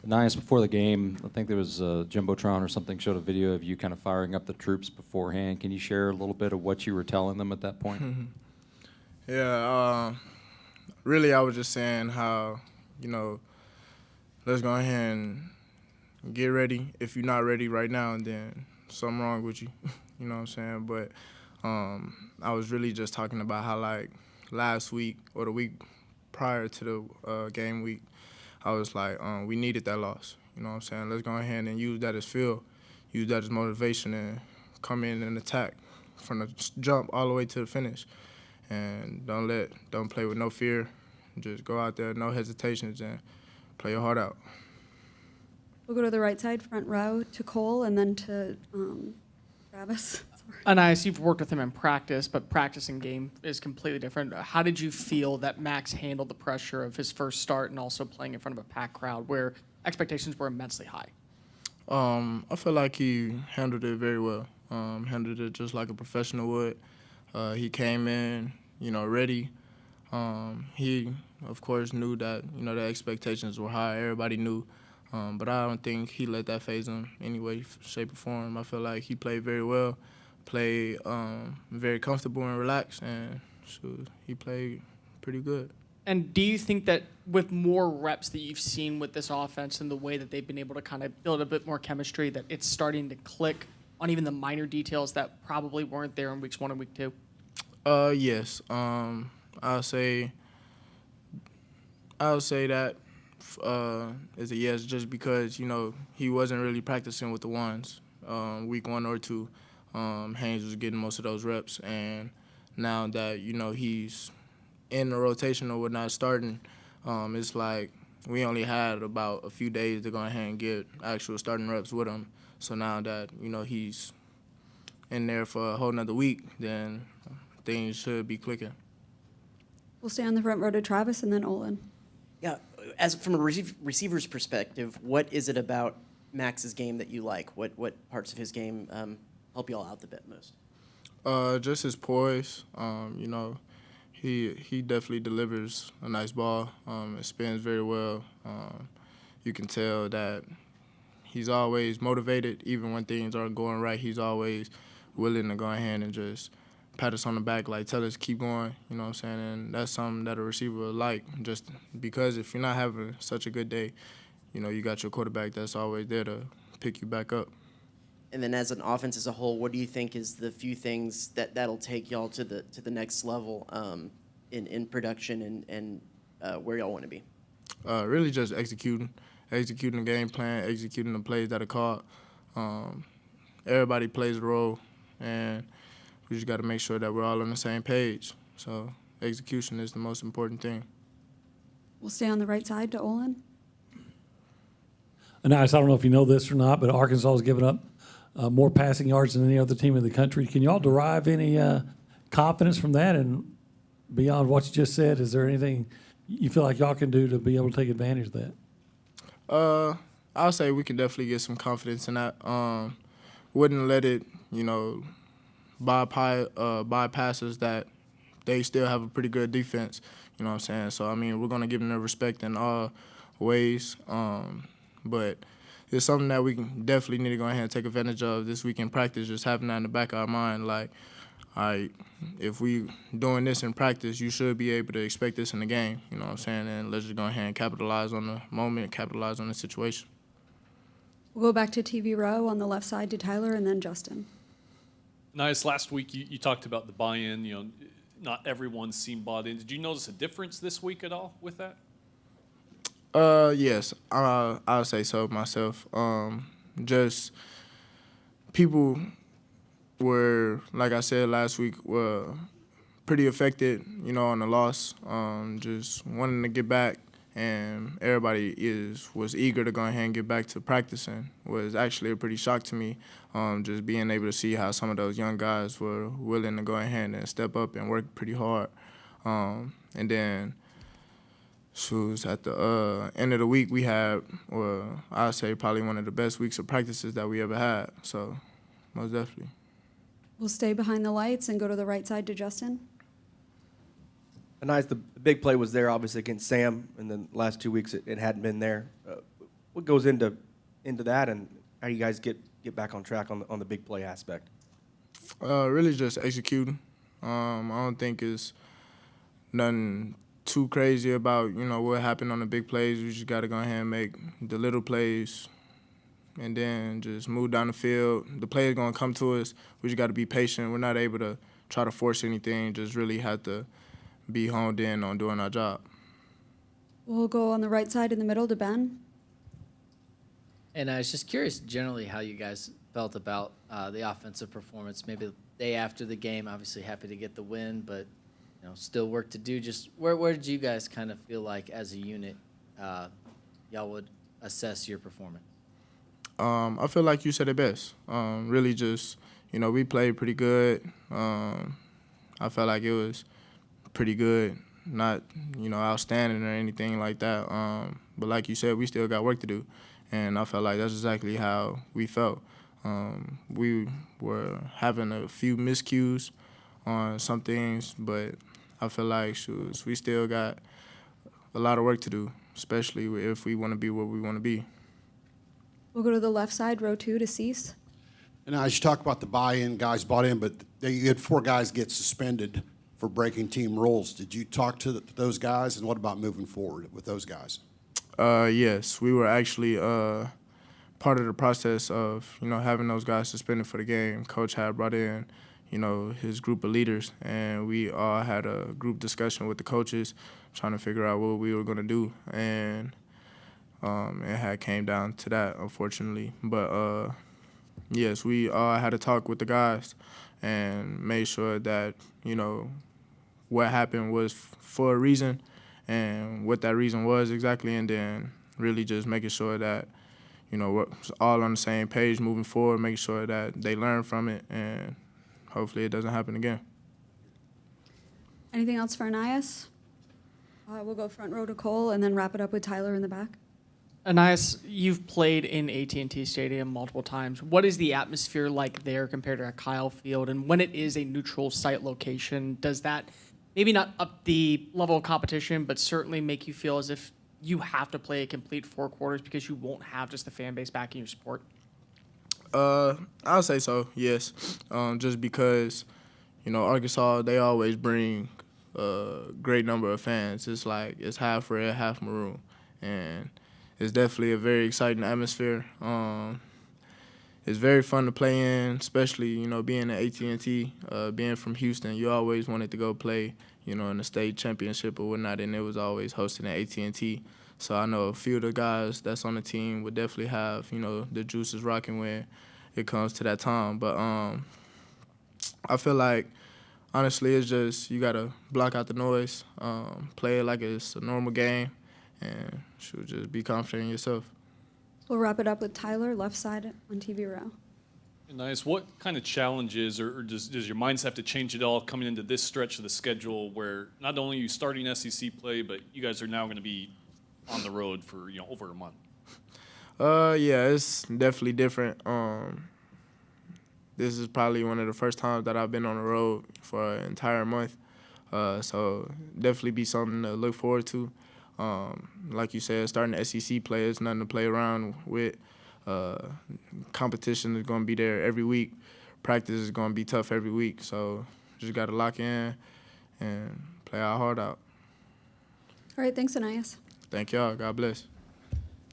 Ainias, before the game, I think there was a Jumbotron or something showed a video of you kind of firing up the troops beforehand. Can you share a little bit of what you were telling them at that point? Yeah, really I was just saying how, let's go ahead and get ready. If you're not ready right now, then something wrong with you. You know what I'm saying? But I was really just talking about how, like, last week or the week prior to the game week, I was like, we needed that loss. You know what I'm saying? Let's go ahead and use that as fuel, use that as motivation, and come in and attack from the jump all the way to the finish. And don't play with no fear. Just go out there, no hesitations, and play your heart out. We'll go to the right side, front row, to Cole, and then to Travis. Ainias, you've worked with him in practice, but practice and game is completely different. How did you feel that Max handled the pressure of his first start and also playing in front of a packed crowd where expectations were immensely high? I feel like he handled it very well. Handled it just like a professional would. He came in, ready. He, of course, knew that, the expectations were high. Everybody knew. But I don't think he let that phase him any way, shape, or form. I feel like he played very well, played very comfortable and relaxed, and so he played pretty good. And do you think that with more reps that you've seen with this offense and the way that they've been able to kind of build a bit more chemistry, that it's starting to click on even the minor details that probably weren't there in weeks 1 and week 2? Yes. I'll say that is a yes, just because he wasn't really practicing with the ones. Week 1 or 2, Haynes was getting most of those reps, and now that he's in the rotation or whatnot starting, it's like we only had about a few days to go ahead and get actual starting reps with him. So now that he's in there for a whole nother week, then things should be clicking. We'll stay on the front row to Travis and then Olin. Yeah, as from a receiver's perspective, what is it about Max's game that you like? What parts of his game help you all out the bit most? Just his poise. He definitely delivers a nice ball. It spins very well. You can tell that he's always motivated, even when things aren't going right. He's always willing to go ahead and just pat us on the back, like tell us keep going, you know what I'm saying? And that's something that a receiver would like, just because if you're not having such a good day, you got your quarterback that's always there to pick you back up. And then as an offense as a whole, what do you think is the few things that'll take y'all to the next level in production and where y'all want to be? Really just executing the game plan, executing the plays that are called. Everybody plays a role, and we just got to make sure that we're all on the same page. So execution is the most important thing. We'll stay on the right side to Olin. Ainias, I don't know if you know this or not, but Arkansas has given up more passing yards than any other team in the country. Can you all derive any confidence from that? And beyond what you just said, is there anything you feel like y'all can do to be able to take advantage of that? I'll say we can definitely get some confidence in that. Wouldn't let it, bypass us that they still have a pretty good defense, you know what I'm saying? So, we're going to give them their respect in all ways. But it's something that we can definitely need to go ahead and take advantage of this week in practice, just having that in the back of our mind, like, all right, if we doing this in practice, you should be able to expect this in the game, you know what I'm saying? And let's just go ahead and capitalize on the moment, capitalize on the situation. We'll go back to TV row on the left side to Tyler and then Justin. Nice. Last week you talked about the buy-in. Not everyone seemed bought in. Did you notice a difference this week at all with that? Yes, I'll say so myself. Just people were, like I said last week, were pretty affected, on the loss. Just wanting to get back, and everybody was eager to go ahead and get back to practicing. Was actually a pretty shock to me, just being able to see how some of those young guys were willing to go ahead and step up and work pretty hard. And then at the end of the week, we had, I'd say probably one of the best weeks of practices that we ever had. So most definitely. We'll stay behind the lights and go to the right side to Justin. Ainias, the big play was there, obviously, against Sam, and then last 2 weeks it hadn't been there. what goes into that, and how you guys get back on track on the big play aspect? Really just executing. I don't think it's nothing too crazy about, what happened on the big plays. We just got to go ahead and make the little plays and then just move down the field. The play is going to come to us. We just got to be patient. We're not able to try to force anything, just really have to be honed in on doing our job. We'll go on the right side in the middle to Ben. And I was just curious generally how you guys felt about the offensive performance. Maybe the day after the game, obviously happy to get the win, but still work to do. Just where did you guys kind of feel like as a unit y'all would assess your performance? I feel like you said it best. Really just, we played pretty good. I felt like it was pretty good, not, outstanding or anything like that. But like you said, we still got work to do. And I felt like that's exactly how we felt. We were having a few miscues on some things, but I feel like we still got a lot of work to do, especially if we want to be where we want to be. We'll go to the left side, row 2 to Cease. And as you talk about the buy-in, guys bought in, but you had 4 guys get suspended for breaking team rules. Did you talk to those guys, and what about moving forward with those guys? Yes, we were actually part of the process of, having those guys suspended for the game. Coach had brought in, his group of leaders, and we all had a group discussion with the coaches trying to figure out what we were going to do. And it had came down to that, unfortunately. But, yes, we all had a talk with the guys and made sure that, what happened was for a reason and what that reason was exactly, and then really just making sure that, we're all on the same page moving forward, making sure that they learn from it, and hopefully it doesn't happen again. Anything else for Ainias? We'll go front row to Cole and then wrap it up with Tyler in the back. Ainias, you've played in A&T Stadium multiple times. What is the atmosphere like there compared to Kyle Field? And when it is a neutral site location, does that maybe not up the level of competition, but certainly make you feel as if you have to play a complete 4 quarters because you won't have just the fan base backing your support? I'll say so, yes. Just because, Arkansas, they always bring a great number of fans. It's like it's half red, half maroon. And it's definitely a very exciting atmosphere. It's very fun to play in, especially, being at AT&T, being from Houston. You always wanted to go play, in the state championship or whatnot, and it was always hosted at AT&T. So I know a few of the guys that's on the team would definitely have, the juices rocking when it comes to that time. But I feel like, honestly, it's just you got to block out the noise, play it like it's a normal game, and just be confident in yourself. We'll wrap it up with Tyler, left side on TV row. Nice. What kind of challenges, or does your mindset have to change at all coming into this stretch of the schedule where not only are you starting SEC play, but you guys are now going to be on the road for over a month? Yeah, it's definitely different. This is probably one of the first times that I've been on the road for an entire month. So definitely be something to look forward to. Like you said, starting the SEC play is nothing to play around with. Competition is going to be there every week. Practice is going to be tough every week. So just got to lock in and play our heart out. All right, thanks, Ainias. Thank y'all. God bless.